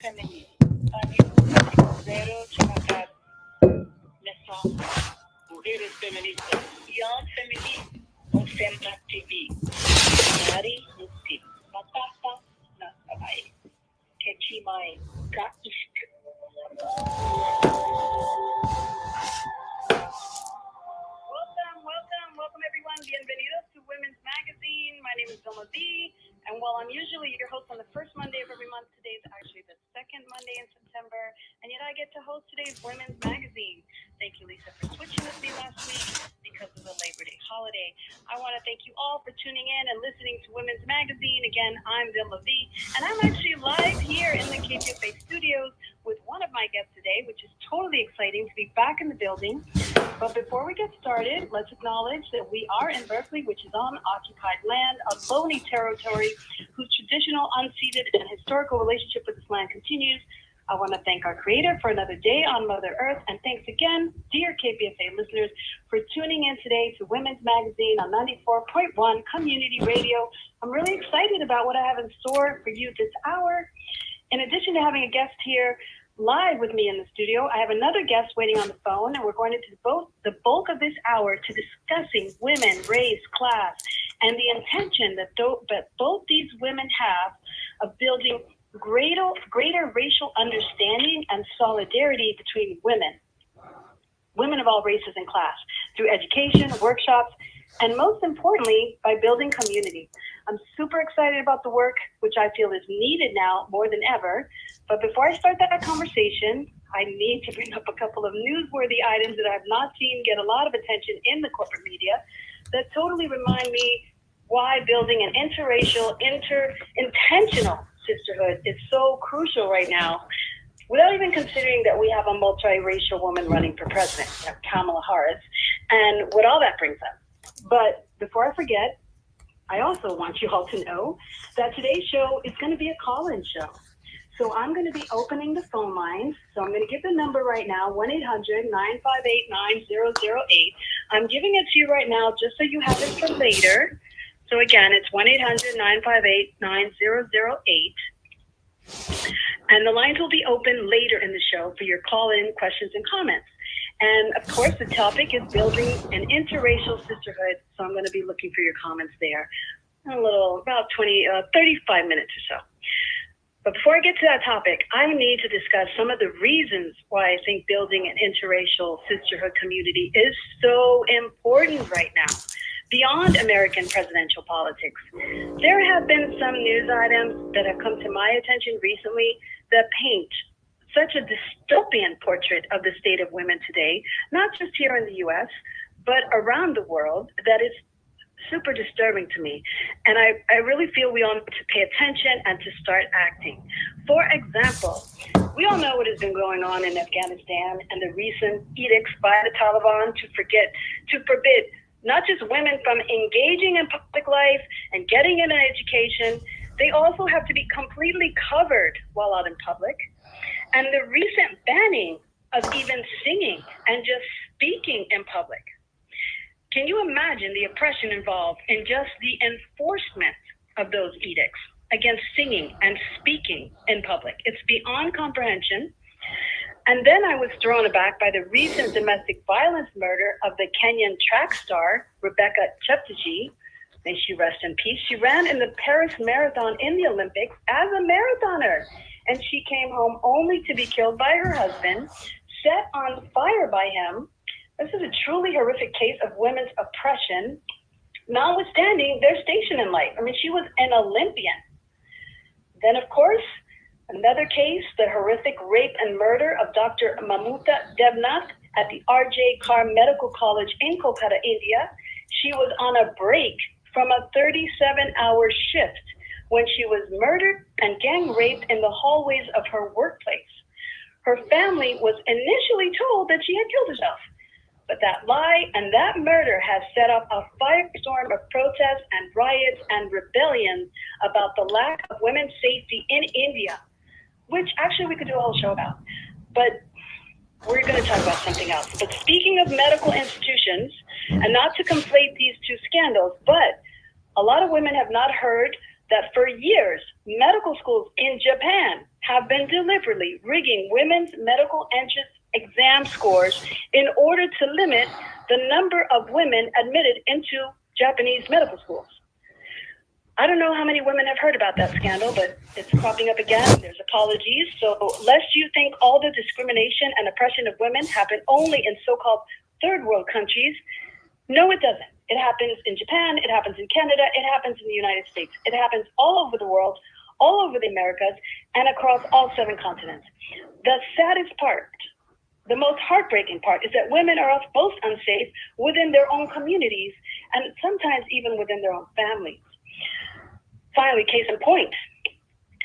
Family, zero trabajar, naissance, mujeres feministas, young family, o Femra TV, Mari Musti, Matata, Nasabai, Kechimai, Kaisk. Welcome everyone. Bienvenidos to Women's Magazine. My name is Vilma V. And while I'm usually your host on the first Monday of every month, today is actually the second Monday in September. And yet I get to host today's Women's Magazine. Thank you, Lisa, for switching with me last week because of the Labor Day holiday. I want to thank you all for tuning in and listening to Women's Magazine. Again, I'm Vilma V. And I'm actually live here in the KPFA studios with one of my guests today, which is totally exciting to be back in the building. But before we get started, let's acknowledge that we are in Berkeley, which is on occupied land, a lonely territory whose traditional, unceded, and historical relationship with this land continues. I want to thank our creator for another day on Mother Earth. And thanks again, dear KPFA listeners, for tuning in today to Women's Magazine on 94.1 Community Radio. I'm really excited about what I have in store for you this hour. In addition to having a guest here live with me in the studio, I have another guest waiting on the phone, and we're going to devote the bulk of this hour to discussing women, race, class, and the intention that both these women have of building greater racial understanding and solidarity between women of all races and class, through education, workshops, and most importantly, by building community. I'm super excited about the work, which I feel is needed now more than ever. But before I start that conversation, I need to bring up a couple of newsworthy items that I've not seen get a lot of attention in the corporate media that totally remind me why building an interracial, intentional sisterhood is so crucial right now, without even considering that we have a multiracial woman running for president, Kamala Harris, and what all that brings up. But before I forget, I also want you all to know that today's show is going to be a call-in show. So I'm going to be opening the phone lines. So I'm going to give the number right now, 1-800-958-9008. I'm giving it to you right now just so you have it for later. So again, it's 1-800-958-9008. And the lines will be open later in the show for your call-in questions and comments. And of course, the topic is building an interracial sisterhood. So I'm going to be looking for your comments there in about 35 minutes or so. But before I get to that topic, I need to discuss some of the reasons why I think building an interracial sisterhood community is so important right now, beyond American presidential politics. There have been some news items that have come to my attention recently that paint such a dystopian portrait of the state of women today, not just here in the U.S., but around the world, that is super disturbing to me. And I really feel we all need to pay attention and to start acting. For example, we all know what has been going on in Afghanistan and the recent edicts by the Taliban to forbid not just women from engaging in public life and getting an education, they also have to be completely covered while out in public. And the recent banning of even singing and just speaking in public. Can you imagine the oppression involved in just the enforcement of those edicts against singing and speaking in public? It's beyond comprehension. And then I was thrown aback by the recent domestic violence murder of the Kenyan track star, Rebecca Cheptegei. May she rest in peace. She ran in the Paris Marathon in the Olympics as a marathoner. And she came home only to be killed by her husband, set on fire by him. This is a truly horrific case of women's oppression, notwithstanding their station in life. I mean, she was an Olympian. Then, of course, another case, the horrific rape and murder of Dr. Mamata Devnath at the R.J. Carr Medical College in Kolkata, India. She was on a break from a 37-hour shift when she was murdered and gang raped in the hallways of her workplace. Her family was initially told that she had killed herself. But that lie and that murder has set off a firestorm of protests and riots and rebellions about the lack of women's safety in India, which actually we could do a whole show about. But we're going to talk about something else. But speaking of medical institutions, and not to conflate these two scandals, but a lot of women have not heard that for years, medical schools in Japan have been deliberately rigging women's medical entrance exam scores in order to limit the number of women admitted into Japanese medical schools. I don't know how many women have heard about that scandal, but it's cropping up again. There's apologies. So lest you think all the discrimination and oppression of women happen only in so-called third world countries, no, it doesn't. It happens in Japan, it happens in Canada, it happens in the United States. It happens all over the world, all over the Americas, and across all 7 continents. The saddest part, the most heartbreaking part, is that women are most unsafe within their own communities and sometimes even within their own families. Finally, case in point,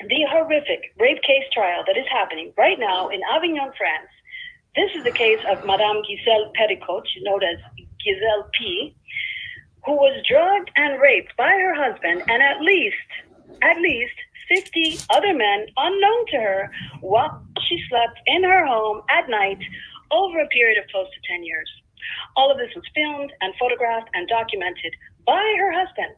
the horrific rape case trial that is happening right now in Avignon, France. This is the case of Madame Giselle Petitcoach, known as Giselle P., who was drugged and raped by her husband and at least 50 other men unknown to her while she slept in her home at night over a period of close to 10 years. All of this was filmed and photographed and documented by her husband.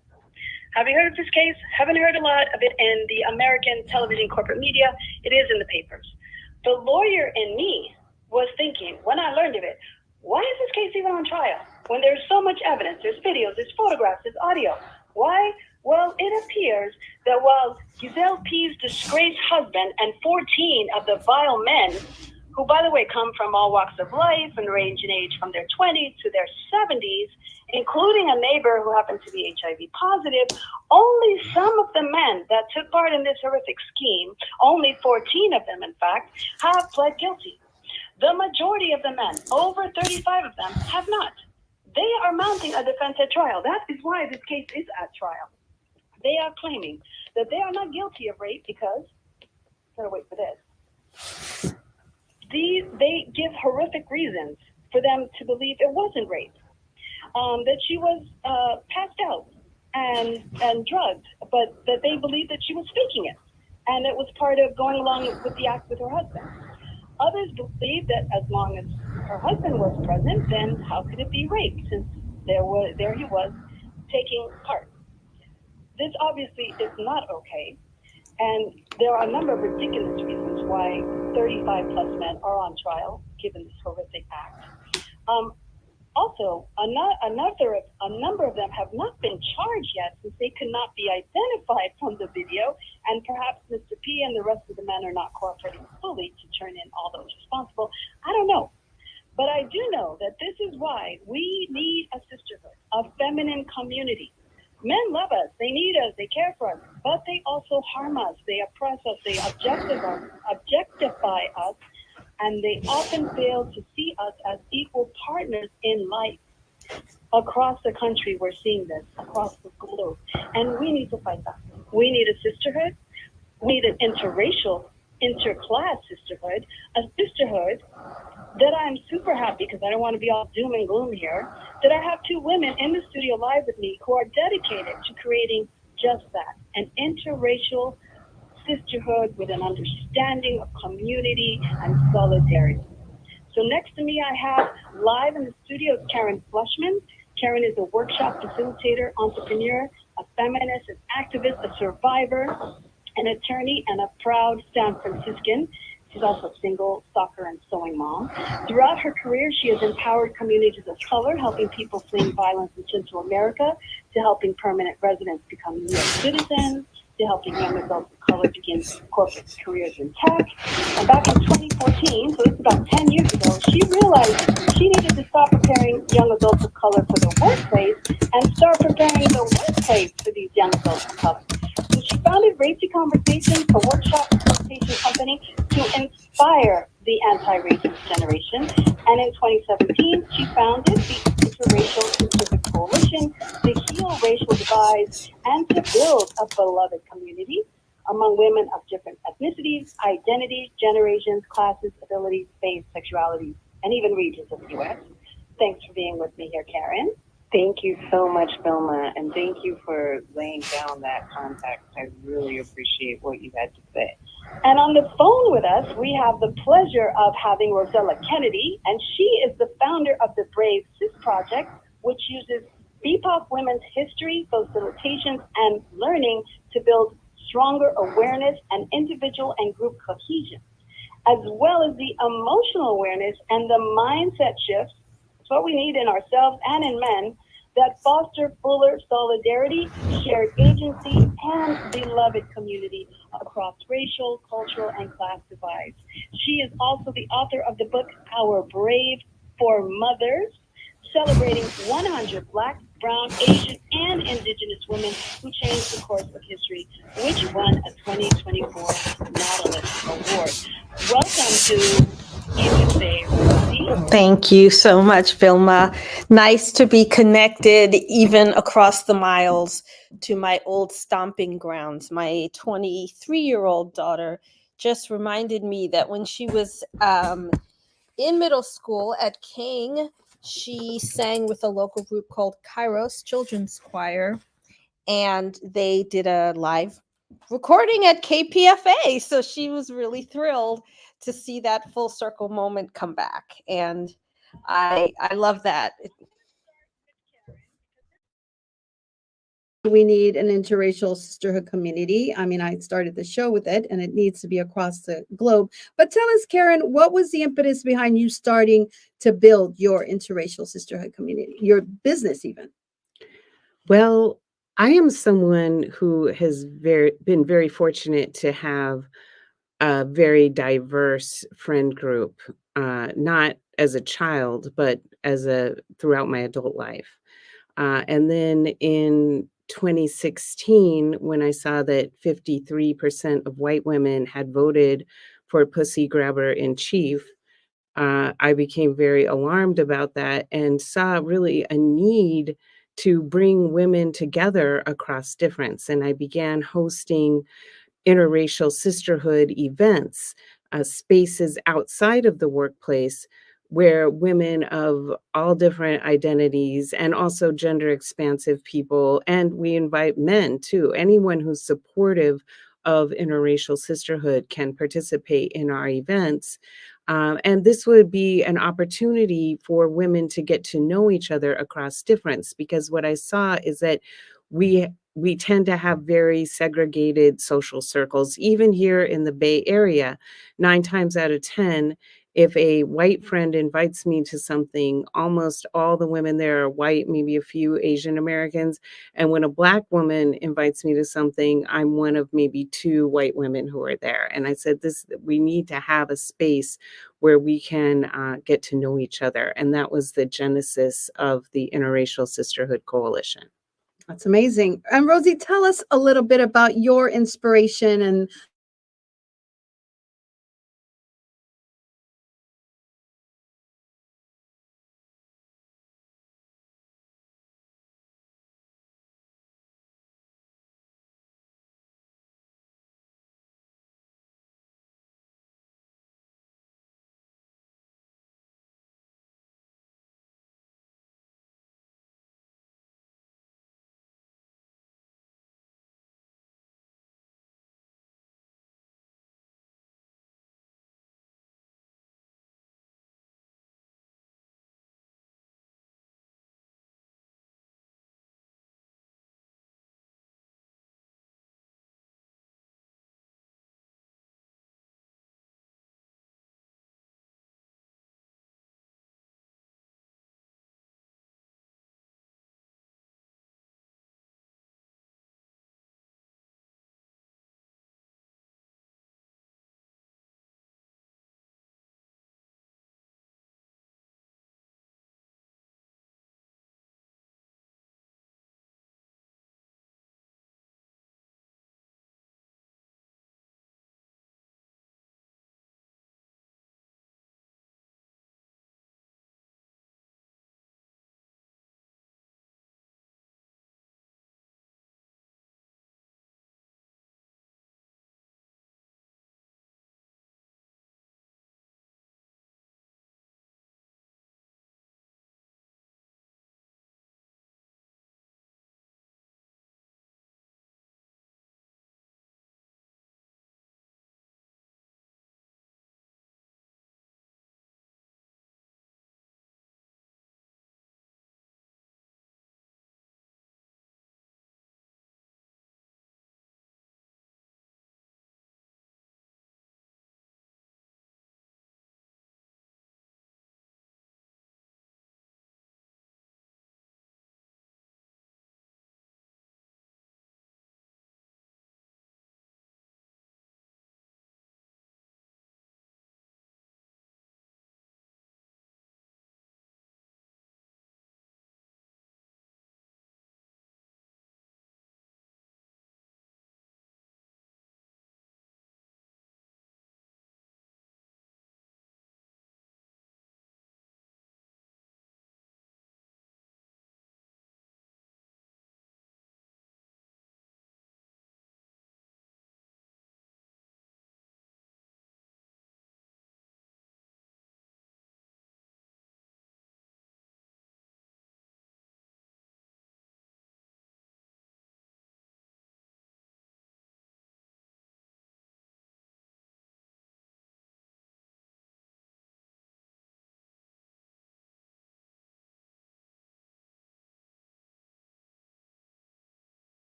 Have you heard of this case? Haven't heard a lot of it in the American television corporate media. It is in the papers. The lawyer in me was thinking, when I learned of it, why is this case even on trial? When there's so much evidence, there's videos, there's photographs, there's audio. Why? Well, it appears that while Giselle P.'s disgraced husband and 14 of the vile men, who, by the way, come from all walks of life and range in age from their 20s to their 70s, including a neighbor who happened to be HIV positive, only some of the men that took part in this horrific scheme, only 14 of them, in fact, have pled guilty. The majority of the men, over 35 of them, have not. They are mounting a defense at trial. That is why this case is at trial. They are claiming that they are not guilty of rape because, gotta wait for this, they give horrific reasons for them to believe it wasn't rape. That she was passed out and drugged, but that they believe that she was faking it, and it was part of going along with the act with her husband. Others believe that as long as her husband was present, then how could it be rape, since there he was taking part. This obviously is not okay, and there are a number of ridiculous reasons why 35 plus men are on trial, given this horrific act. Also, a number of them have not been charged yet, since they could not be identified from the video, and perhaps Mr. P and the rest of the men are not cooperating fully to turn in all those responsible. I don't know. But I do know that this is why we need a sisterhood, a feminine community. Men love us, they need us, they care for us, but they also harm us, they oppress us, they objectify us, and they often fail to see us as equal partners in life. Across the country, we're seeing this, across the globe, and we need to fight that. We need a sisterhood. We need an interracial, interclass sisterhood, a sisterhood that I'm super happy, because I don't want to be all doom and gloom here, that I have 2 women in the studio live with me who are dedicated to creating just that, an interracial sisterhood with an understanding of community and solidarity. So next to me, I have live in the studio Karen Flushman. Karen is a workshop facilitator, entrepreneur, a feminist, an activist, a survivor, an attorney, and a proud San Franciscan. She's also a single soccer and sewing mom. Throughout her career, she has empowered communities of color, helping people fleeing violence in Central America, to helping permanent residents become U.S. citizens, to helping young adults of color begin corporate careers in tech. And back in 2014, so it's about 10 years ago, she realized she needed to stop preparing young adults of color for the workplace and start preparing the workplace for these young adults of color. So she founded Racy Conversations, a workshop facilitation company, to inspire the anti-racist generation. And in 2017, she founded the Interracial Sisterhood Coalition to heal racial divides and to build a beloved community among women of different ethnicities, identities, generations, classes, abilities, faiths, sexualities, and even regions of the U.S. Thanks for being with me here, Karen. Thank you so much, Vilma, and thank you for laying down that context. I really appreciate what you had to say. And on the phone with us, we have the pleasure of having Rosella Kennedy, and she is the founder of the Brave Sis Project, which uses BIPOC women's history, facilitations, and learning to build stronger awareness and individual and group cohesion, as well as the emotional awareness and the mindset shifts. It's what we need in ourselves and in men that foster fuller solidarity, shared agency, and beloved community across racial, cultural, and class divides. She is also the author of the book Our Brave for Mothers, celebrating 100 Black, Brown, Asian, and Indigenous women who changed the course of history, which won a 2024 Nautilus Award. Welcome to You Can Say, Rosie. Thank you so much, Vilma. Nice to be connected, even across the miles, to my old stomping grounds. My 23-year-old daughter just reminded me that when she was in middle school at King, she sang with a local group called Kairos Children's Choir, and they did a live recording at KPFA. So she was really thrilled to see that full circle moment come back. And I love that. We need an interracial sisterhood community. I mean, I started the show with it, and it needs to be across the globe. But tell us, Karen, what was the impetus behind you starting to build your interracial sisterhood community, your business even? Well, I am someone who has been very fortunate to have a very diverse friend group, not as a child, but throughout my adult life. And then in 2016, when I saw that 53% of white women had voted for pussy grabber in chief, I became very alarmed about that and saw really a need to bring women together across difference. And I began hosting interracial sisterhood events, spaces outside of the workplace where women of all different identities and also gender expansive people, and we invite men too, anyone who's supportive of interracial sisterhood can participate in our events. And this would be an opportunity for women to get to know each other across difference, because what I saw is that we tend to have very segregated social circles, even here in the Bay Area. 9 times out of 10, if a white friend invites me to something, almost all the women there are white, maybe a few Asian Americans. And when a Black woman invites me to something, I'm one of maybe 2 white women who are there. And I said, we need to have a space where we can get to know each other. And that was the genesis of the Interracial Sisterhood Coalition. That's amazing. And Rosie, tell us a little bit about your inspiration and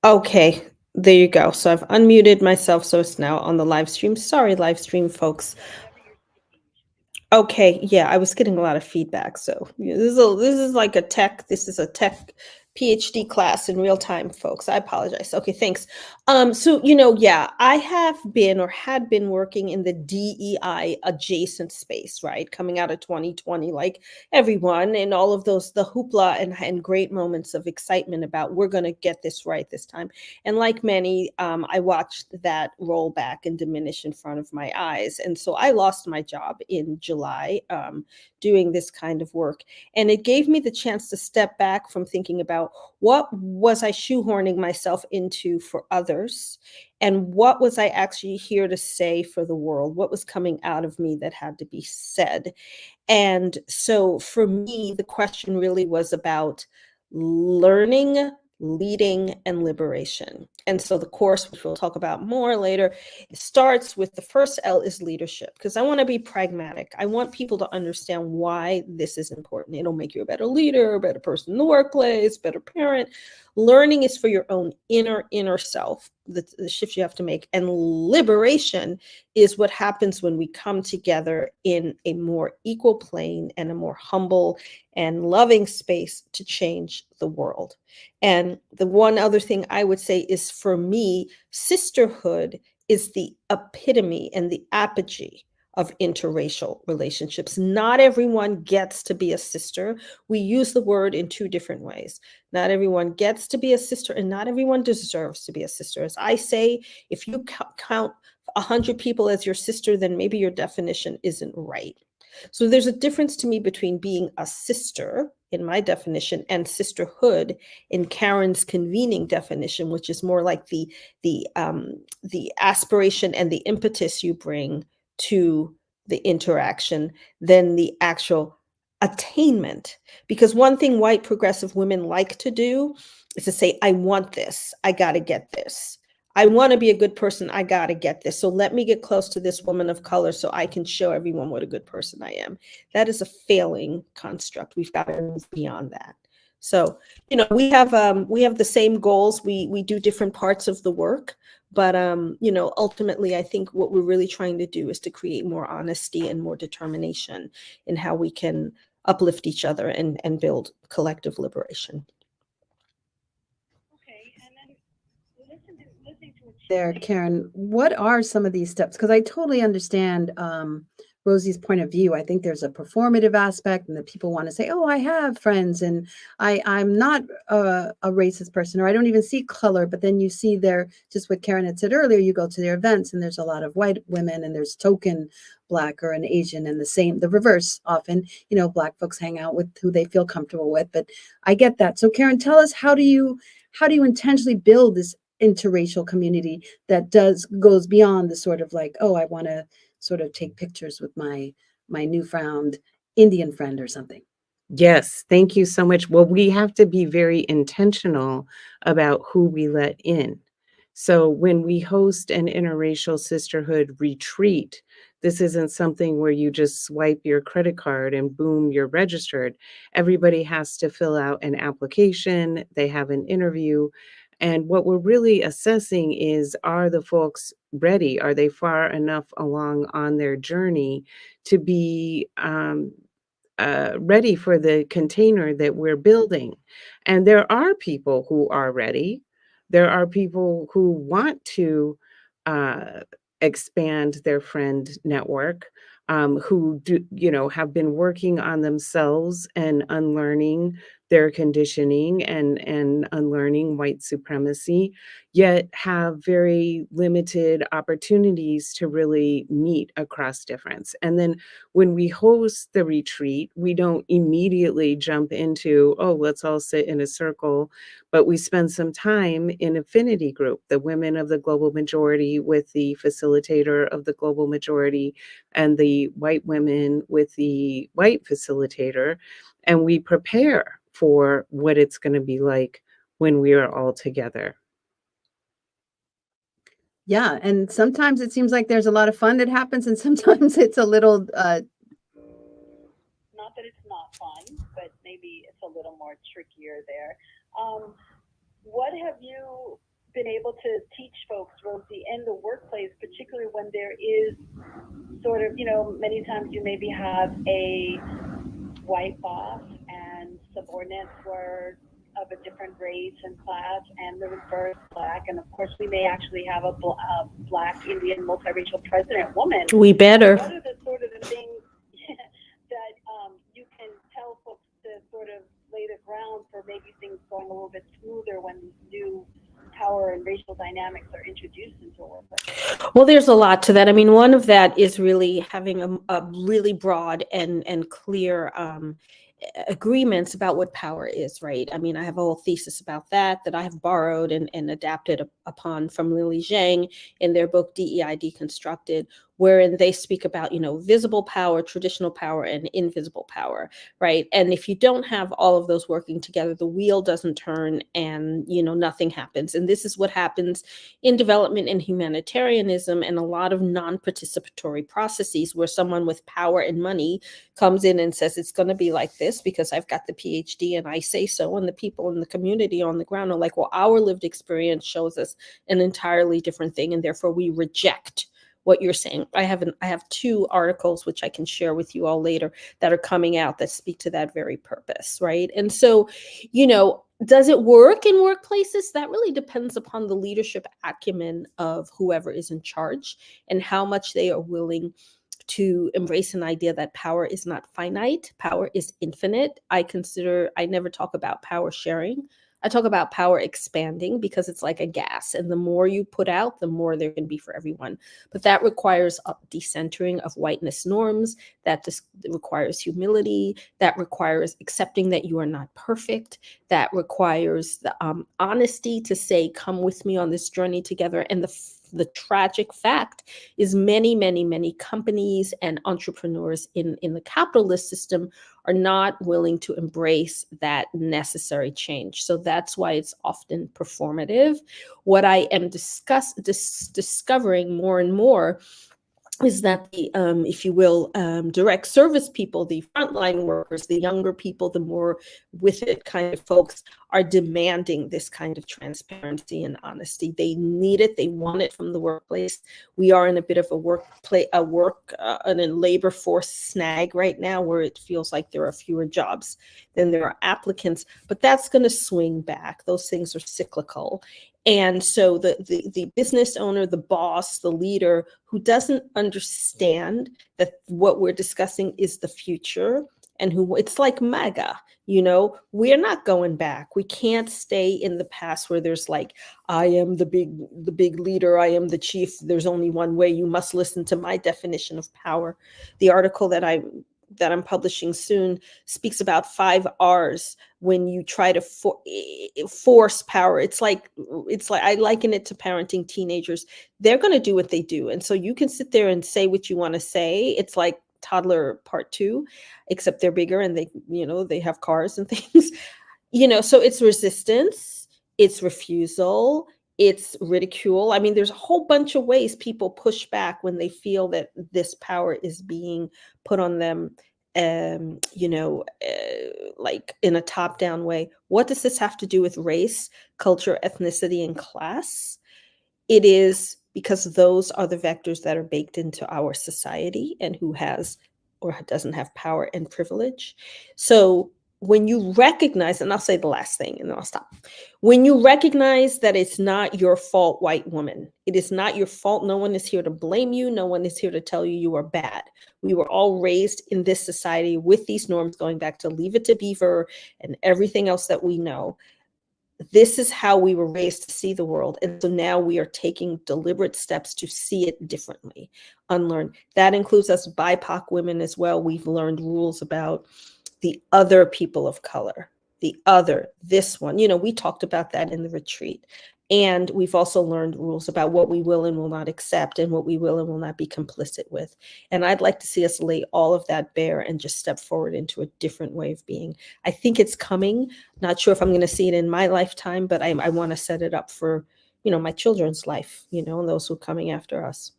Okay, there you go. So I've unmuted myself, so it's now on the live stream. Sorry, live stream folks. Okay, yeah, I was getting a lot of feedback. So yeah, this is like a tech. This is a tech PhD class in real time, folks. I apologize. Okay, thanks. So yeah, I have been or had been working in the DEI adjacent space, right? Coming out of 2020, like everyone, and all of those the hoopla and great moments of excitement about we're going to get this right this time. And like many, I watched that roll back and diminish in front of my eyes. And so I lost my job in July doing this kind of work. And it gave me the chance to step back from thinking about what was I shoehorning myself into for others and what was I actually here to say for the world? What was coming out of me that had to be said? And so for me, the question really was about learning, leading, and liberation. And so the course, which we'll talk about more later, starts with the first L is leadership, because I want to be pragmatic. I want people to understand why this is important. It'll make you a better leader, a better person in the workplace, better parent. Learning is for your own inner self, the shift you have to make. And liberation is what happens when we come together in a more equal plane and a more humble and loving space to change the world. And the one other thing I would say is, for me, sisterhood is the epitome and the apogee of interracial relationships. Not everyone gets to be a sister. We use the word in two different ways. Not everyone gets to be a sister, and not everyone deserves to be a sister. As I say, if you count 100 people as your sister, then maybe your definition isn't right. So there's a difference to me between being a sister in my definition and sisterhood in Karen's convening definition, which is more like the aspiration and the impetus you bring to the interaction than the actual attainment. Because one thing white progressive women like to do is to say, I want this, I got to get this. I want to be a good person. I got to get this. So let me get close to this woman of color so I can show everyone what a good person I am. That is a failing construct. We've got to move beyond that. So, we have the same goals. We do different parts of the work, but ultimately I think what we're really trying to do is to create more honesty and more determination in how we can uplift each other and build collective liberation. Okay, and then listening to what There, Karen, what are some of these steps? Because I totally understand Rosie's point of view. I think there's a performative aspect, and that people want to say, "Oh, I have friends, and I'm not a racist person, or I don't even see color." But then you see there, just what Karen had said earlier, you go to their events, and there's a lot of white women, and there's token Black or an Asian, and the reverse often. Black folks hang out with who they feel comfortable with. But I get that. So, Karen, tell us, how do you intentionally build this interracial community that goes beyond the sort of like, oh, I want to sort of take pictures with my newfound Indian friend or something? Yes, thank you so much. Well, we have to be very intentional about who we let in. So when we host an interracial sisterhood retreat, this isn't something where you just swipe your credit card and boom, you're registered. Everybody has to fill out an application, they have an interview. And what we're really assessing is, are the folks ready? Are they far enough along on their journey to be ready for the container that we're building? And there are people who are ready. There are people who want to uh, expand their friend network, who have been working on themselves and unlearning their conditioning and unlearning white supremacy, yet have very limited opportunities to really meet across difference. And then when we host the retreat, we don't immediately jump into, oh, let's all sit in a circle, but we spend some time in affinity group, the women of the global majority with the facilitator of the global majority, and the white women with the white facilitator. And we prepare for what it's going to be like when we are all together. Yeah, and sometimes it seems like there's a lot of fun that happens, and sometimes it's a little not that it's not fun, but maybe it's a little more trickier there. What have you been able to teach folks, Rosie, in the workplace, particularly when there is sort of, many times you maybe have a white boss and subordinates were of a different race and class, and the reverse black. And of course, we may actually have a black Indian multiracial president woman. We better. What are the sort of the things that you can tell folks to sort of lay the ground for maybe things going a little bit smoother when new power and racial dynamics are introduced into a workplace? Well, there's a lot to that. I mean, one of that is really having a really broad and clear agreements about what power is, right? I mean, I have a whole thesis about that I have borrowed and adapted upon from Lily Zhang in their book DEI Deconstructed, wherein they speak about, visible power, traditional power, and invisible power, right? And if you don't have all of those working together, the wheel doesn't turn and, nothing happens. And this is what happens in development and humanitarianism and a lot of non-participatory processes where someone with power and money comes in and says, it's going to be like this because I've got the PhD and I say so. And the people in the community on the ground are like, well, our lived experience shows us an entirely different thing. And therefore we reject what you're saying. I have 2 articles, which I can share with you all later, that are coming out that speak to that very purpose, right? And so, does it work in workplaces? That really depends upon the leadership acumen of whoever is in charge and how much they are willing to embrace an idea that power is not finite, power is infinite. I never talk about power sharing. I talk about power expanding because it's like a gas, and the more you put out, the more there can be for everyone. But that requires a decentering of whiteness norms, that requires humility, that requires accepting that you are not perfect, that requires the honesty to say, come with me on this journey together. And the tragic fact is many, many, many companies and entrepreneurs in the capitalist system are not willing to embrace that necessary change. So that's why it's often performative. What I am discovering more and more is that the, if you will, direct service people, the frontline workers, the younger people, the more with it kind of folks are demanding this kind of transparency and honesty. They need it. They want it from the workplace. We are in a bit of a labor force snag right now where it feels like there are fewer jobs than there are applicants, but that's going to swing back. Those things are cyclical. And so the business owner, the boss, the leader who doesn't understand that what we're discussing is the future, and who it's like MAGA, we're not going back. We can't stay in the past where there's like, I am the big leader, I am the chief, there's only one way, you must listen to my definition of power. The article that I'm publishing soon speaks about 5 R's when you try to force power. It's like I liken it to parenting teenagers. They're going to do what they do, and so you can sit there and say what you want to say. It's like toddler part 2, except they're bigger and they have cars and things. So it's resistance, it's refusal, it's ridicule. I mean, there's a whole bunch of ways people push back when they feel that this power is being put on them, like in a top-down way. What does this have to do with race, culture, ethnicity, and class? It is because those are the vectors that are baked into our society and who has or doesn't have power and privilege. So when you recognize, and I'll say the last thing and then I'll stop. When you recognize that it's not your fault, white woman, it is not your fault. No one is here to blame you. No one is here to tell you you are bad. We were all raised in this society with these norms going back to Leave It to Beaver and everything else that we know. This is how we were raised to see the world. And so now we are taking deliberate steps to see it differently, unlearn. That includes us BIPOC women as well. We've learned rules about the other people of color, this one. We talked about that in the retreat. And we've also learned rules about what we will and will not accept and what we will and will not be complicit with. And I'd like to see us lay all of that bare and just step forward into a different way of being. I think it's coming. Not sure if I'm going to see it in my lifetime, but I want to set it up for, my children's life, and those who are coming after us.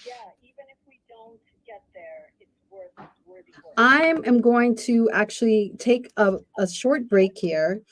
Yeah, even if we don't get there, it's worthy work. I am going to actually take a short break here.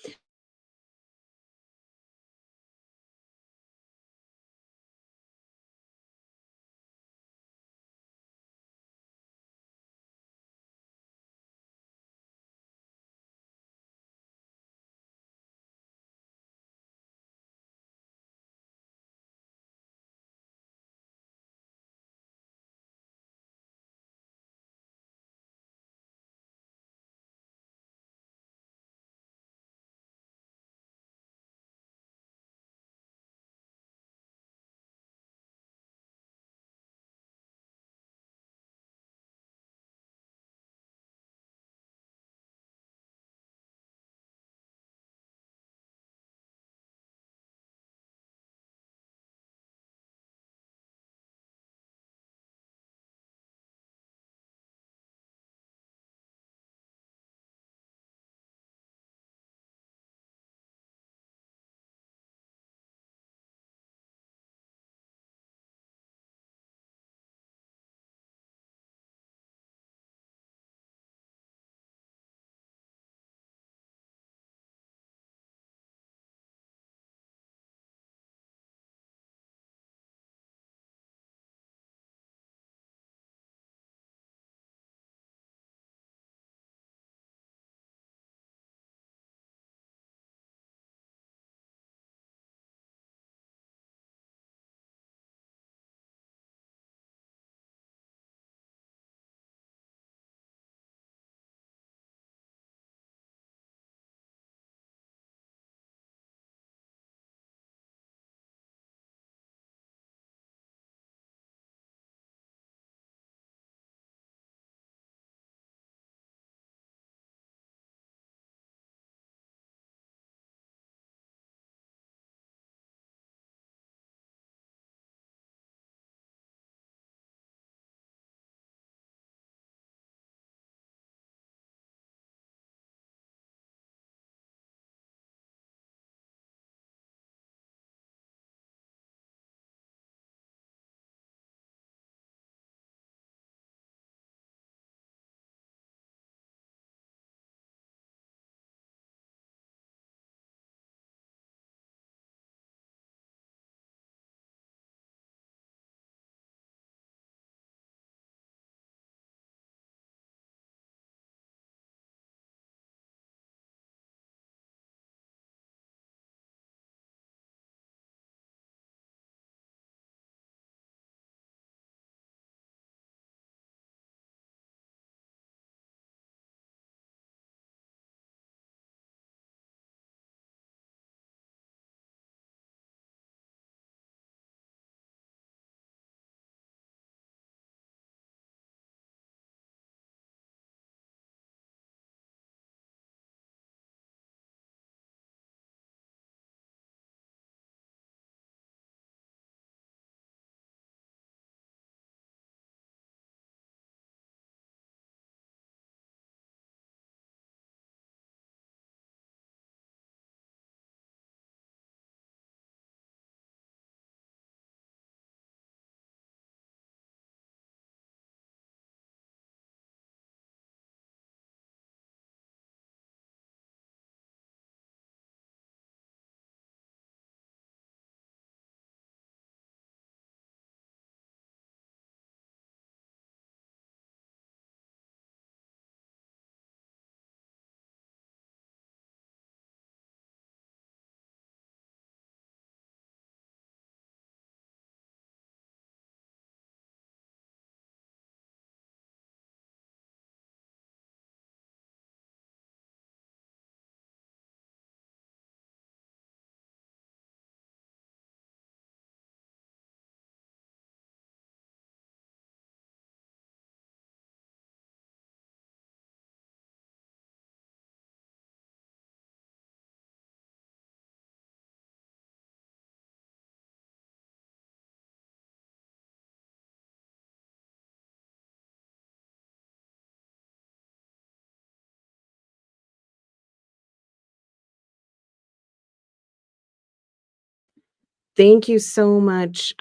Thank you so much,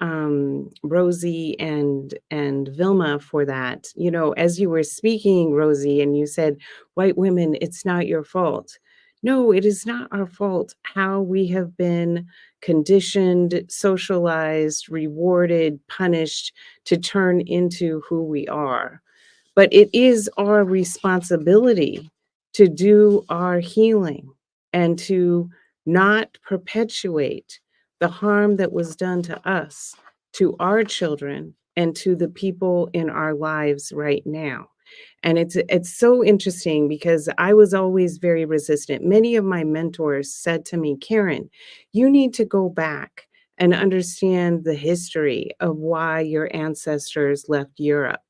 Rosie and Vilma, for that. You know, as you were speaking, Rosie, and you said, "White women, it's not your fault." No, it is not our fault how we have been conditioned, socialized, rewarded, punished to turn into who we are. But it is our responsibility to do our healing and to not perpetuate the harm that was done to us, to our children, and to the people in our lives right now. And it's so interesting because I was always very resistant. Many of my mentors said to me, "Karen, you need to go back and understand the history of why your ancestors left Europe."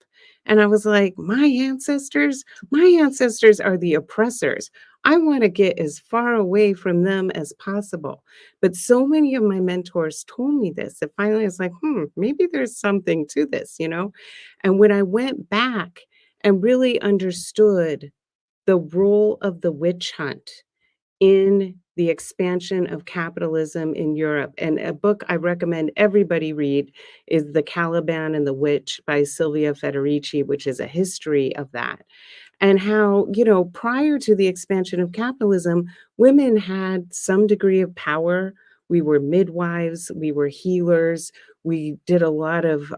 And I was like, "My ancestors? My ancestors are the oppressors. I want to get as far away from them as possible." But so many of my mentors told me this that finally I was like, maybe there's something to this, you know? And when I went back and really understood the role of the witch hunt in the expansion of capitalism in Europe. And a book I recommend everybody read is The Caliban and the Witch by Silvia Federici, which is a history of that. And how, you know, prior to the expansion of capitalism, women had some degree of power. We were midwives, we were healers, we did a lot of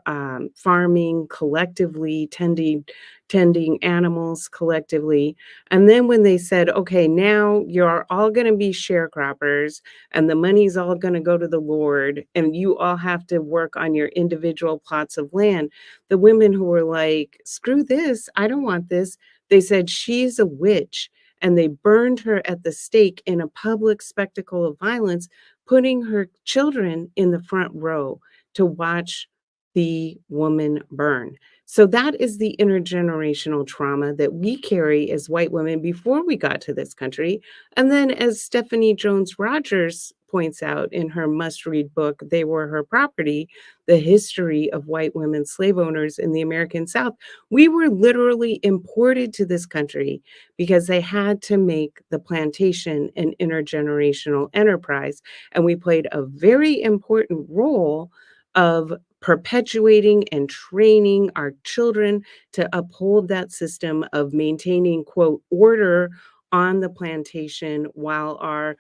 farming collectively, tending animals collectively. And then when they said, okay, now you're all going to be sharecroppers and the money's all going to go to the Lord and you all have to work on your individual plots of land, the women who were like, screw this, I don't want this, they said, she's a witch. And they burned her at the stake in a public spectacle of violence, putting her children in the front row to watch the woman burn. So that is the intergenerational trauma that we carry as white women before we got to this country. And then, as Stephanie Jones Rogers points out in her must-read book, They Were Her Property, The History of White Women Slave Owners in the American South, we were literally imported to this country because they had to make the plantation an intergenerational enterprise. And we played a very important role of perpetuating and training our children to uphold that system of maintaining, quote, order on the plantation while our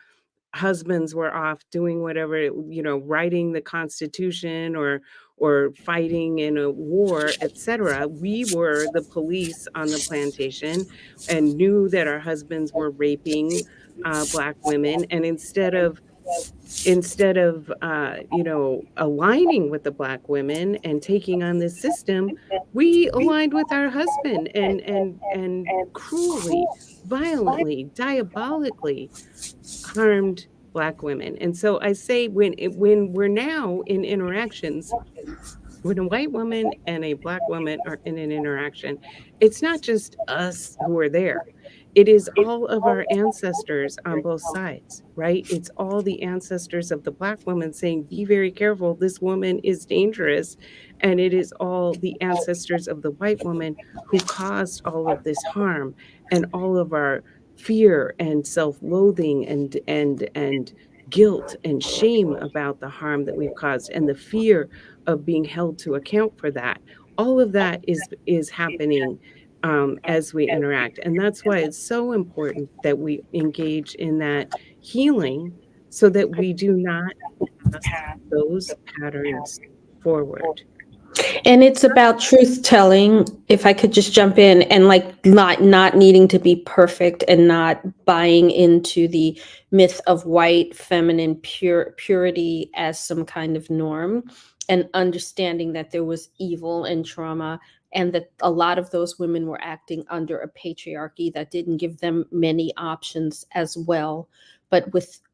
husbands were off doing whatever, you know, writing the Constitution or fighting in a war, etc. We were the police on the plantation and knew that our husbands were raping Black women. And instead of you know, aligning with the Black women and taking on this system, we aligned with our husband and cruelly, violently, diabolically harmed Black women. And so I say when we're now in interactions, when a white woman and a Black woman are in an interaction, it's not just us who are there. It is all of our ancestors on both sides, right? It's all the ancestors of the Black woman saying, be very careful, this woman is dangerous. And it is all the ancestors of the white woman who caused all of this harm and all of our fear and self-loathing and guilt and shame about the harm that we've caused and the fear of being held to account for that. All of that is happening as we interact. And that's why it's so important that we engage in that healing so that we do not pass those patterns forward. And it's about truth telling, if I could just jump in, and like not needing to be perfect and not buying into the myth of white feminine purity as some kind of norm, and understanding that there was evil and trauma, and that a lot of those women were acting under a patriarchy that didn't give them many options as well. But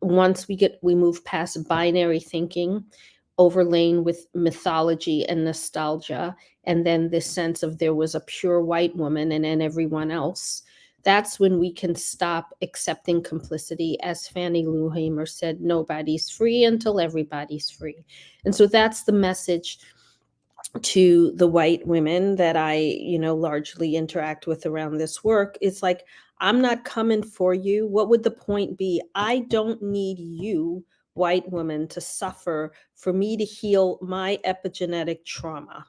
once we move past binary thinking, overlain with mythology and nostalgia, and then this sense of there was a pure white woman and then everyone else, that's when we can stop accepting complicity. As Fannie Lou Hamer said, nobody's free until everybody's free. And so that's the message to the white women that I, largely interact with around this work. It's like, I'm not coming for you. What would the point be? I don't need you white woman to suffer for me to heal my epigenetic trauma.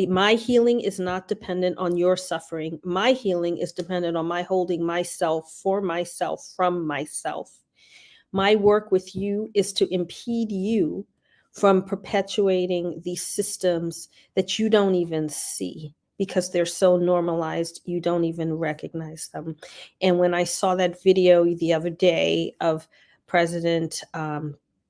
My healing is not dependent on your suffering. My healing is dependent on my holding myself for myself from myself. My work with you is to impede you from perpetuating these systems that you don't even see because they're so normalized, you don't even recognize them. And when I saw that video the other day of President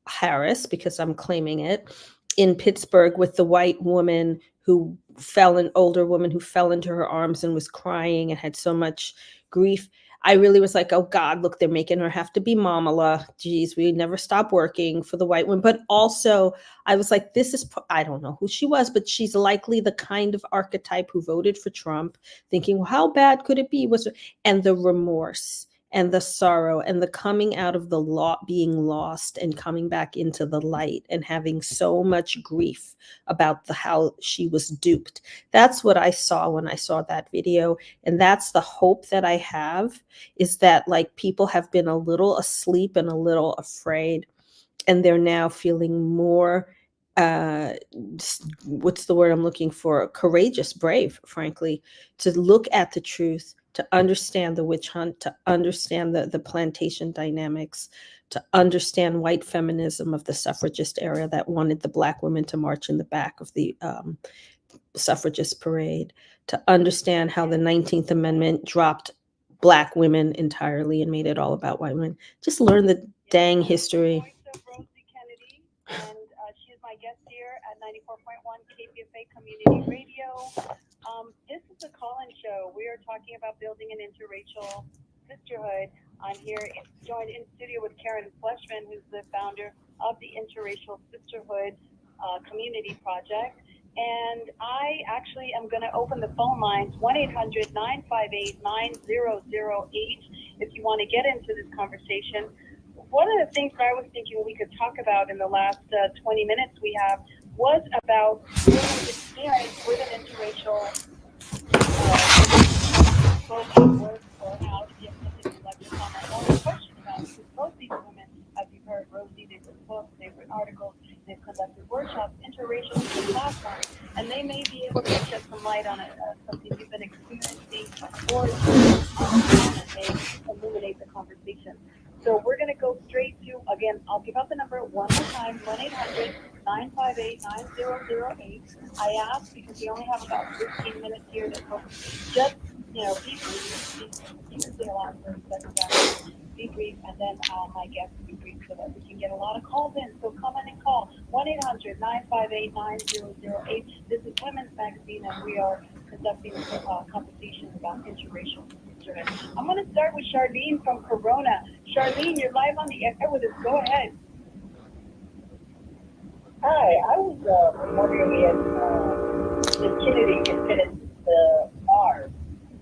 Harris, because I'm claiming it, in Pittsburgh with the white woman who an older woman who fell into her arms and was crying and had so much grief, I really was like, oh God, look, they're making her have to be Mamala. Geez, we never stop working for the white woman. But also, I was like, I don't know who she was, but she's likely the kind of archetype who voted for Trump, thinking, well, how bad could it be? And the remorse and the sorrow and the coming out of the being lost and coming back into the light and having so much grief about how she was duped. That's what I saw when I saw that video. And that's the hope that I have, is that like people have been a little asleep and a little afraid, and they're now feeling more what's the word I'm looking for? Courageous, brave, frankly, to look at the truth, to understand the witch hunt, to understand the plantation dynamics, to understand white feminism of the suffragist era that wanted the Black women to march in the back of the suffragist parade, to understand how the 19th Amendment dropped Black women entirely and made it all about white women. Just learn the dang history. Rosie Kennedy, and she is my guest here at 94.1 KPFA Community Radio. This is a call-in show. We are talking about building an interracial sisterhood. I'm here joined in studio with Karen Fleshman, who's the founder of the Interracial Sisterhood Community Project. And I actually am going to open the phone lines, 1-800-958-9008, if you want to get into this conversation. One of the things that I was thinking we could talk about in the last 20 minutes we have was about women's experience with an interracial both at work or out, if something you'd like to comment on or question about, because both these women, as you heard, Rosie, they've written books, they've written articles, they've conducted workshops, interracial is a platform, and they may be able to shed some light on something you've been experiencing, or and they illuminate the conversation. So we're going to go straight to, again, I'll give out the number one more time, 1-800-958-9008. I ask because we only have about 15 minutes here to focus. Just, be brief. You can say a lot of 30 seconds after. Be brief, and then my guest will be brief so that we can get a lot of calls in. So come in and call 1-800-958-9008. This is Women's Magazine, and we are conducting a conversation about interracial sisterhood. I'm going to start with Charlene from Corona. Charlene, you're live on the air with us. Go ahead. Hi, I was wondering if Ms. Kennedy could finish the R.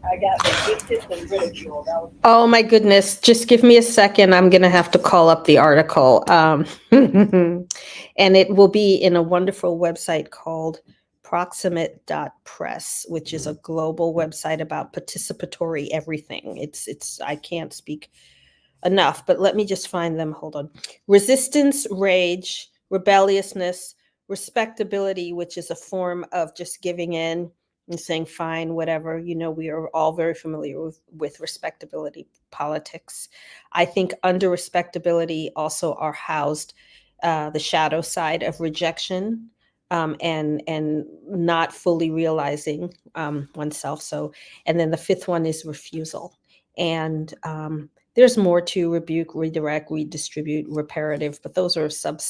I got evicted and ridiculed. Oh my goodness. Just give me a second. I'm going to have to call up the article. And it will be in a wonderful website called proximate.press, which is a global website about participatory everything. I can't speak enough, but let me just find them. Hold on. Resistance, rage, rebelliousness, respectability, which is a form of just giving in and saying, fine, whatever. We are all very familiar with respectability politics. I think under respectability also are housed the shadow side of rejection, and not fully realizing oneself. So, and then the fifth one is refusal. And there's more to rebuke, redirect, redistribute, reparative, but those are sub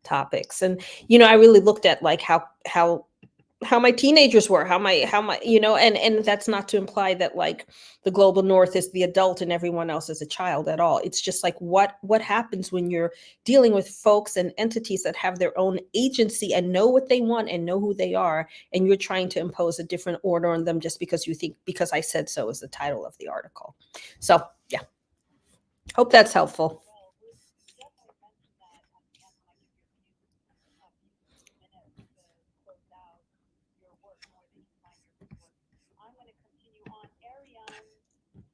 topics. And I really looked at like how my teenagers were, how my and that's not to imply that like the global north is the adult and everyone else is a child at all. It's just like what happens when you're dealing with folks and entities that have their own agency and know what they want and know who they are, and you're trying to impose a different order on them just because you think because I said so is the title of the article. So yeah, hope that's helpful.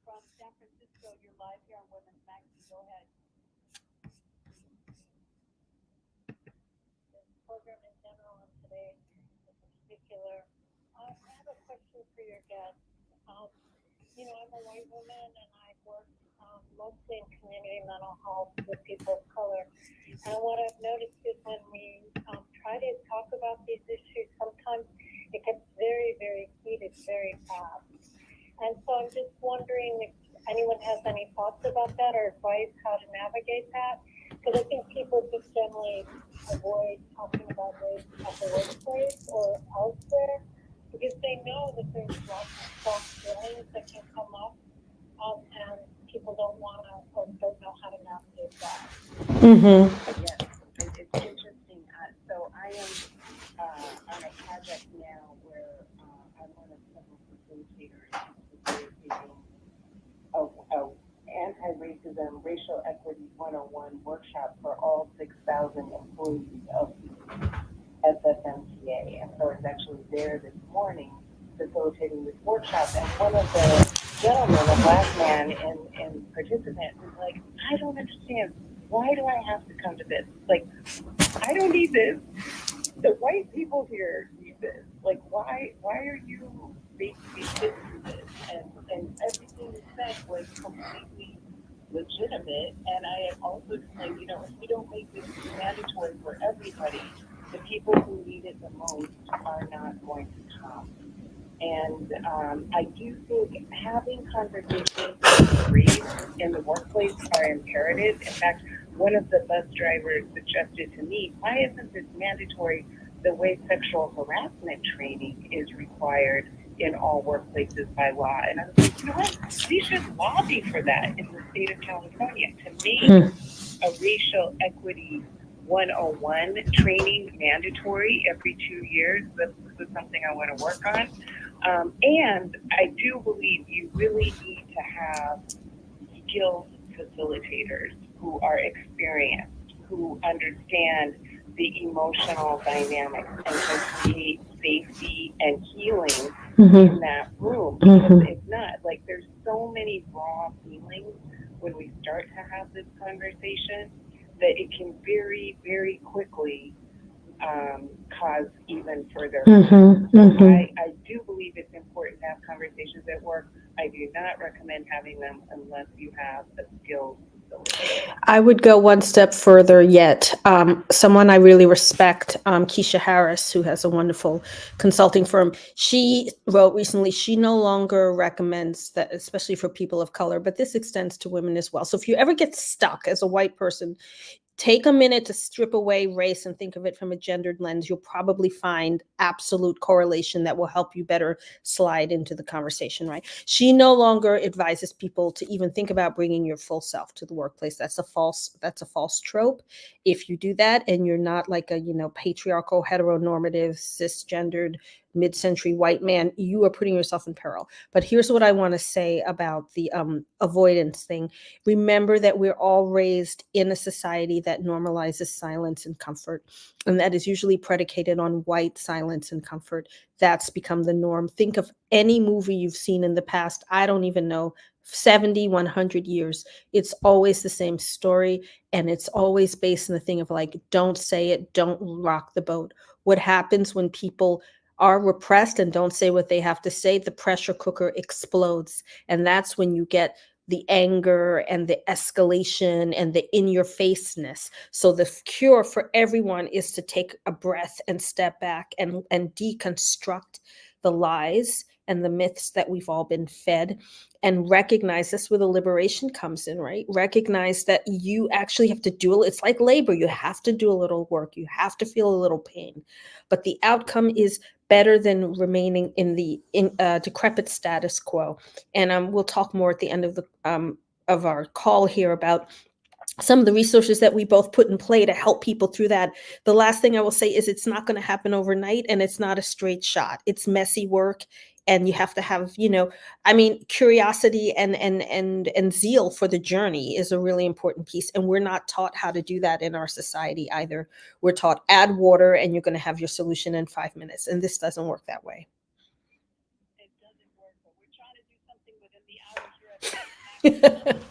From San Francisco, you're live here on Women's Magazine. Go ahead. for your guests. I'm a white woman and I work mostly in community mental health with people of color. And what I've noticed is when we try to talk about these issues, sometimes it gets very, very heated very fast. And so I'm just wondering if anyone has any thoughts about that or advice how to navigate that. Because I think people just generally avoid talking about race at the workplace or elsewhere because they know that there's lots of soft feelings that can come up, and people don't want to or don't know how to navigate that. Mm-hmm. Yes, it's interesting. So I am on a project now where I'm one of several facilitators facilitating a anti-racism, racial equity 101 workshop for all 6,000 employees of SFMTA. And so I was actually there this morning facilitating this workshop. And one of the gentlemen, a black man and participant, was like, I don't understand. Why do I have to come to this? Like, I don't need this. The white people here need this. Like, why are you making me sit through this? And everything you said was completely legitimate. And I also explained, if you don't make this mandatory for everybody, the people who need it the most are not going to come. And I do think having conversations with race in the workplace are imperative. In fact, one of the bus drivers suggested to me, why isn't this mandatory the way sexual harassment training is required in all workplaces by law? And I was like, you know what? We should lobby for that in the state of California to make a racial equity 101 training mandatory every 2 years. This is something I want to work on. And I do believe you really need to have skilled facilitators who are experienced, who understand the emotional dynamics and can create safety and healing in that room. Because if not, like, there's so many raw feelings when we start to have this conversation that it can very, very quickly cause even further harm. So I do believe it's important to have conversations at work. I do not recommend having them unless you have a skilled facilitator. I would go one step further yet. Someone I really respect, Keisha Harris, who has a wonderful consulting firm, she wrote recently, she no longer recommends that, especially for people of color, but this extends to women as well. So if you ever get stuck as a white person, take a minute to strip away race and think of it from a gendered lens. You'll probably find absolute correlation that will help you better slide into the conversation, right? She no longer advises people to even think about bringing your full self to the workplace. That's a false trope. If you do that and you're not like a, patriarchal, heteronormative, cisgendered, mid-century white man, you are putting yourself in peril. But here's what I want to say about the avoidance thing. Remember that we're all raised in a society that normalizes silence and comfort, and that is usually predicated on white silence and comfort. That's become the norm. Think of any movie you've seen in the past, I don't even know, 70, 100 years. It's always the same story, and it's always based on the thing of like, don't say it, don't rock the boat. What happens when people are repressed and don't say what they have to say? The pressure cooker explodes, and that's when you get the anger and the escalation and the in-your-faceness. So the cure for everyone is to take a breath and step back and deconstruct the lies and the myths that we've all been fed, and recognize this where the liberation comes in, right? Recognize that you actually have to do it. It's like labor. You have to do a little work. You have to feel a little pain, but the outcome is better than remaining in the decrepit status quo. And we'll talk more at the end of our call here about some of the resources that we both put in play to help people through that. The last thing I will say is it's not going to happen overnight, and it's not a straight shot. It's messy work, and you have to have, curiosity and zeal for the journey is a really important piece. And we're not taught how to do that in our society either. We're taught add water and you're going to have your solution in 5 minutes. And this doesn't work that way. It doesn't work, but we're trying to do something within the hour here at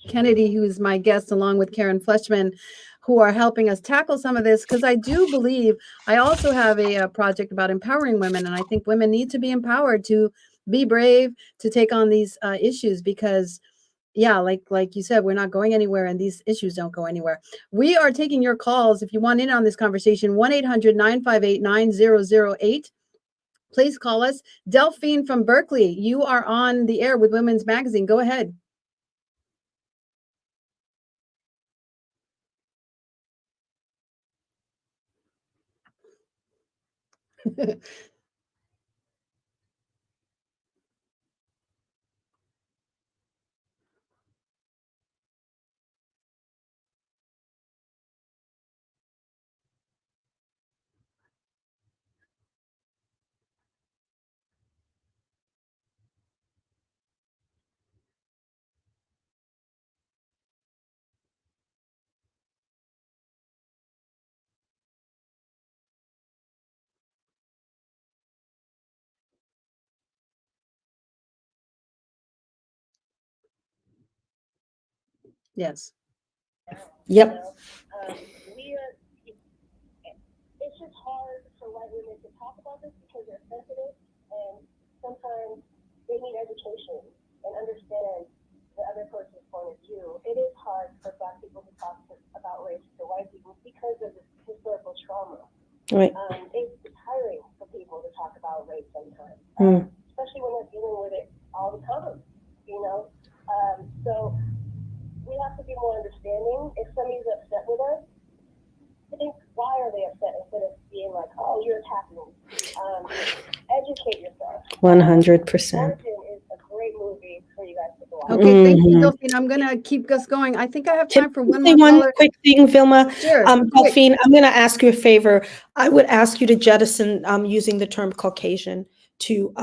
Kennedy, who is my guest, along with Karen Fleshman. who are helping us tackle some of this, because I do believe I also have a project about empowering women, and I think women need to be empowered to be brave, to take on these issues, because yeah, like you said, we're not going anywhere, and these issues don't go anywhere. We are taking your calls if you want in on this conversation. 1-800-958-9008. Please call us. Delphine from Berkeley, you are on the air with Women's Magazine. Go ahead. Yes. Yep. It's just hard for white women to talk about this because they're sensitive, and sometimes they need education and understand the other person's point of view. It is hard for Black people to talk about race to white people because of this historical trauma. Right. It's tiring for people to talk about race sometimes, especially when they're dealing with it all the time, you know? So we have to be more understanding. If somebody's upset with us, think, why are they upset, instead of being like, oh, you're attacking me. Educate yourself. 100%. Origin is a great movie for you guys to watch. Okay, thank you, Delphine. I'm gonna keep us going. I think I have Can time for I one say more one caller. quick thing, Vilma? Sure. quick. Delphine, I'm going to ask you a favor. I would ask you to jettison using the term Caucasian to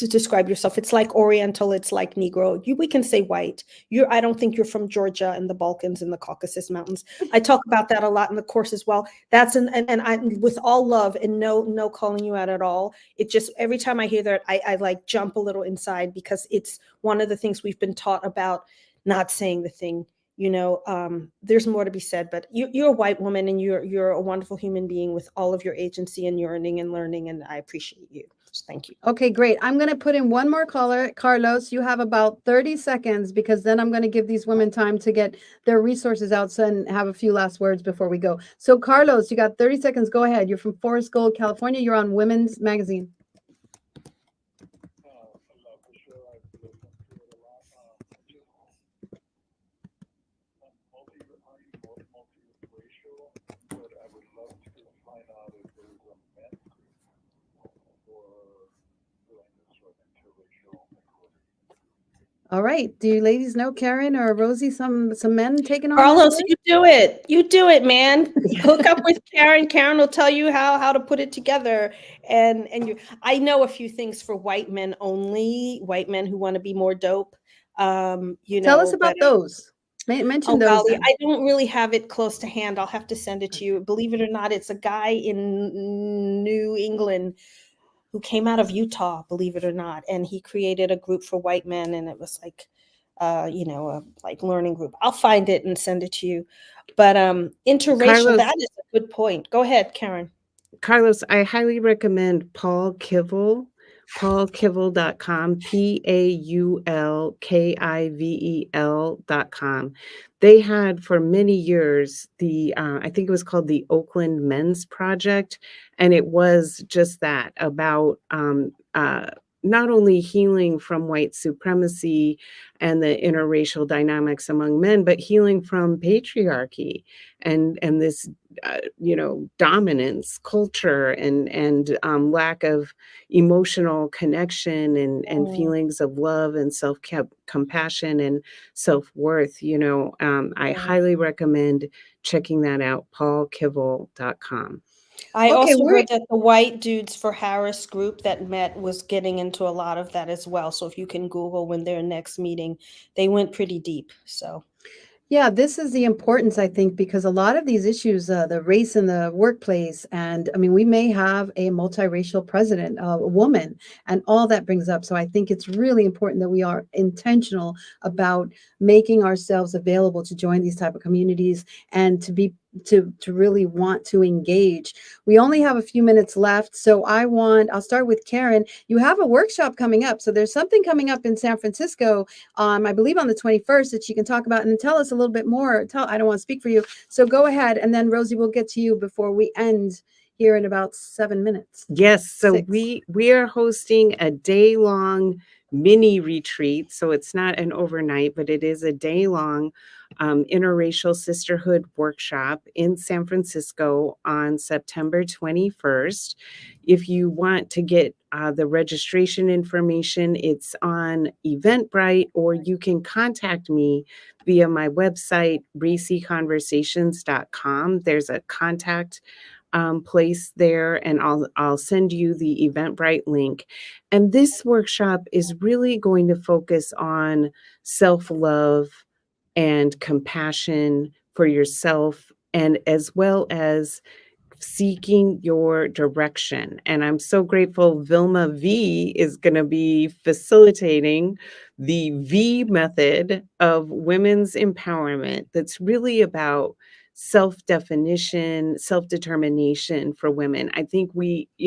describe yourself. It's like Oriental, it's like Negro. We can say white. I don't think you're from Georgia and the Balkans and the Caucasus Mountains. I talk about that a lot in the course as well. That's and I, with all love and no calling you out at all. It just, every time I hear that, I like jump a little inside, because it's one of the things we've been taught about not saying the thing. There's more to be said, but you're a white woman, and you're a wonderful human being with all of your agency and yearning and learning, and I appreciate you. So thank you. Okay, great. I'm going to put in one more caller. Carlos, you have about 30 seconds, because then I'm going to give these women time to get their resources out and have a few last words before we go. So Carlos, you got 30 seconds. Go ahead. You're from Forest Gold, California. You're on Women's Magazine. All right. Do you ladies know, Karen or Rosie, some men taking on Carlos, this? you do it. You do it, man. Hook up with Karen. Karen will tell you how to put it together. And I know a few things for white men only, white men who want to be more dope. Tell us about those. Mention those. Golly, I don't really have it close to hand. I'll have to send it to you. Believe it or not, it's a guy in New England who came out of Utah, believe it or not, and he created a group for white men, and it was like, a like learning group. I'll find it and send it to you. But interracial, Carlos, that is a good point. Go ahead, Karen. Carlos, I highly recommend Paul Kivel, paulkivel.com, paulkivel.com. They had for many years I think it was called the Oakland Men's Project, and it was just that, about not only healing from white supremacy and the interracial dynamics among men, but healing from patriarchy and this dominance culture and lack of emotional connection and feelings of love and compassion and self-worth. I highly recommend checking that out, paulkivel.com. I also heard that the white dudes for Harris group that met was getting into a lot of that as well. So if you can Google when their next meeting, they went pretty deep. So Yeah, this is the importance, I think, because a lot of these issues, the race in the workplace, and I mean, we may have a multiracial president, a woman, and all that brings up. So I think it's really important that we are intentional about making ourselves available to join these type of communities and to be to really want to engage. We only have a few minutes left, so I'll start with Karen. You have a workshop coming up. So there's something coming up in San Francisco, I believe on the 21st, that you can talk about, and then tell us a little bit more. I don't want to speak for you. So go ahead. And then Rosie, we'll get to you before we end here in about 7 minutes. Yes, so 6. we are hosting a day-long mini retreat. So it's not an overnight, but it is a day-long interracial sisterhood workshop in San Francisco on September 21st. If you want to get the registration information, it's on Eventbrite, or you can contact me via my website, racyconversations.com. There's a contact place there, and I'll send you the Eventbrite link. And this workshop is really going to focus on self-love and compassion for yourself, and as well as seeking your direction. And I'm so grateful Vilma V is going to be facilitating the V method of women's empowerment that's really about self-definition, self-determination for women. I think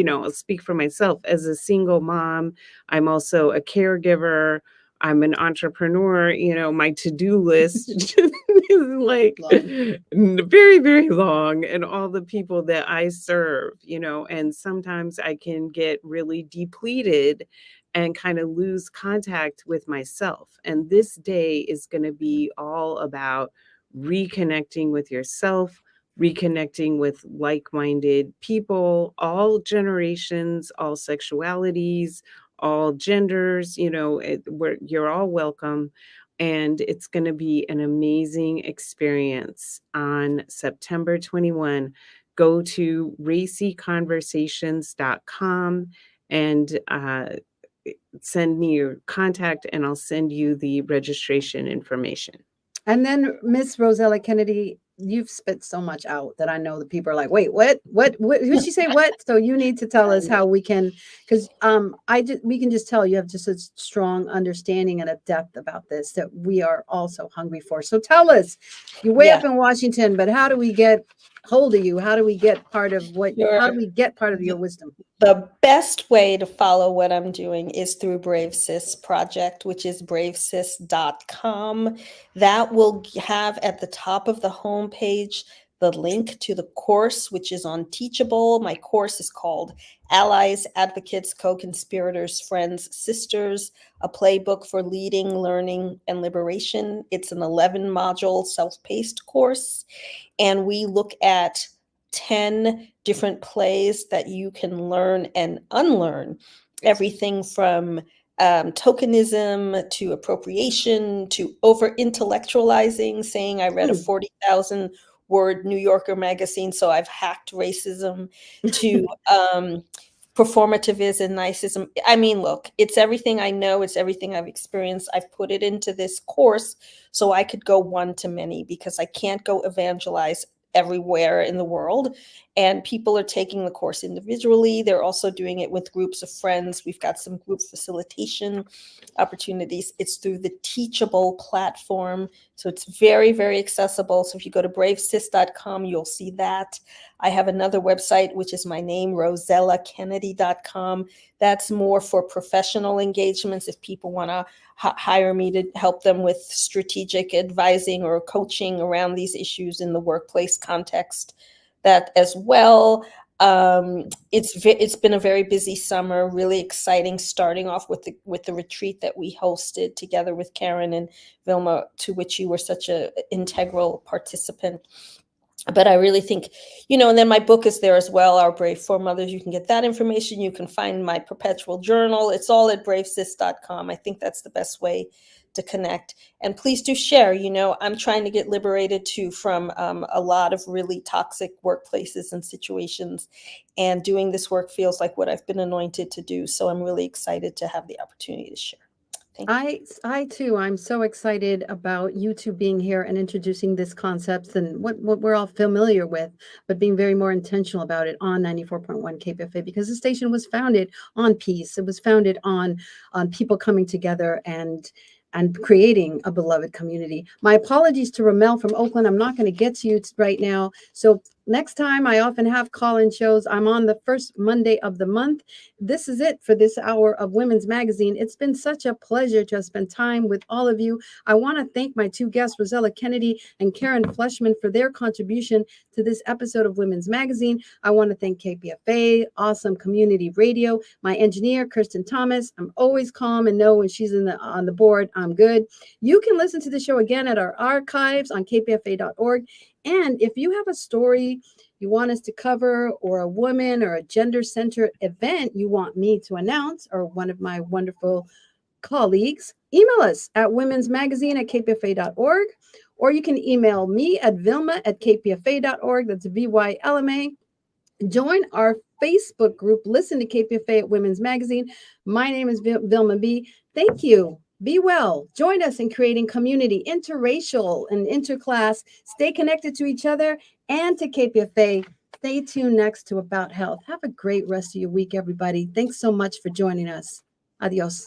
I'll speak for myself as a single mom. I'm also a caregiver. I'm an entrepreneur. My to-do list is like very, very long, and all the people that I serve, and sometimes I can get really depleted and kind of lose contact with myself. And this day is going to be all about reconnecting with yourself, reconnecting with like-minded people, all generations, all sexualities, all genders, you're all welcome. And it's going to be an amazing experience on September 21. Go to racyconversations.com and send me your contact, and I'll send you the registration information. And then Miss Rosella Kennedy, you've spit so much out that I know that people are like, wait, what, who'd she say what? So you need to tell us how we can, because we can just tell you have just a strong understanding and a depth about this that we are also hungry for. So tell us, you're way up in Washington, but how do we get hold of you? How do we get part of how do we get part of your wisdom? The best way to follow what I'm doing is through Brave Sis Project, which is bravesis.com. That will have at the top of the homepage the link to the course, which is on Teachable. My course is called Allies, Advocates, Co-Conspirators, Friends, Sisters, a playbook for leading, learning, and liberation. It's an 11-module self-paced course, and we look at 10 different plays that you can learn and unlearn, everything from tokenism to appropriation to over intellectualizing, saying I read a 40,000 word New Yorker magazine, so I've hacked racism, to performativism, niceism. I mean, look, it's everything I know. It's everything I've experienced. I've put it into this course so I could go one to many, because I can't go evangelize everywhere in the world. And people are taking the course individually. They're also doing it with groups of friends. We've got some group facilitation opportunities. It's through the Teachable platform. So it's very, very accessible. So if you go to bravesis.com, you'll see that. I have another website, which is my name, rosellakennedy.com. That's more for professional engagements. If people want to hire me to help them with strategic advising or coaching around these issues in the workplace context, that as well. It's been a very busy summer, really exciting, starting off with the retreat that we hosted together with Karen and Vilma, to which you were such an integral participant. But I really think, and then my book is there as well, Our Brave Foremothers. You can get that information. You can find my perpetual journal. It's all at bravesis.com. I think that's the best way to connect. And please do share. I'm trying to get liberated too from a lot of really toxic workplaces and situations. And doing this work feels like what I've been anointed to do. So I'm really excited to have the opportunity to share. I too, I'm so excited about you two being here and introducing this concept and what we're all familiar with, but being very more intentional about it on 94.1 KPFA, because the station was founded on peace. It was founded on people coming together and creating a beloved community. My apologies to Ramel from Oakland. I'm not going to get to you right now. So next time, I often have call-in shows. I'm on the first Monday of the month. This is it for this hour of Women's Magazine. It's been such a pleasure to spend time with all of you. I want to thank my two guests, Rosella Kennedy and Karen Fleshman, for their contribution to this episode of Women's Magazine. I want to thank KPFA, awesome community radio, my engineer, Kirsten Thomas. I'm always calm and know when she's on the board, I'm good. You can listen to the show again at our archives on kpfa.org. And if you have a story you want us to cover, or a woman or a gender-centered event you want me to announce, or one of my wonderful colleagues, email us at womensmagazine@kpfa.org, or you can email me at vilma@kpfa.org. That's VYLMA. Join our Facebook group, Listen to KPFA at Women's Magazine. My name is Vilma B. Thank you. Be well. Join us in creating community, interracial and interclass. Stay connected to each other and to KPFA. Stay tuned next to About Health. Have a great rest of your week, everybody. Thanks so much for joining us. Adios.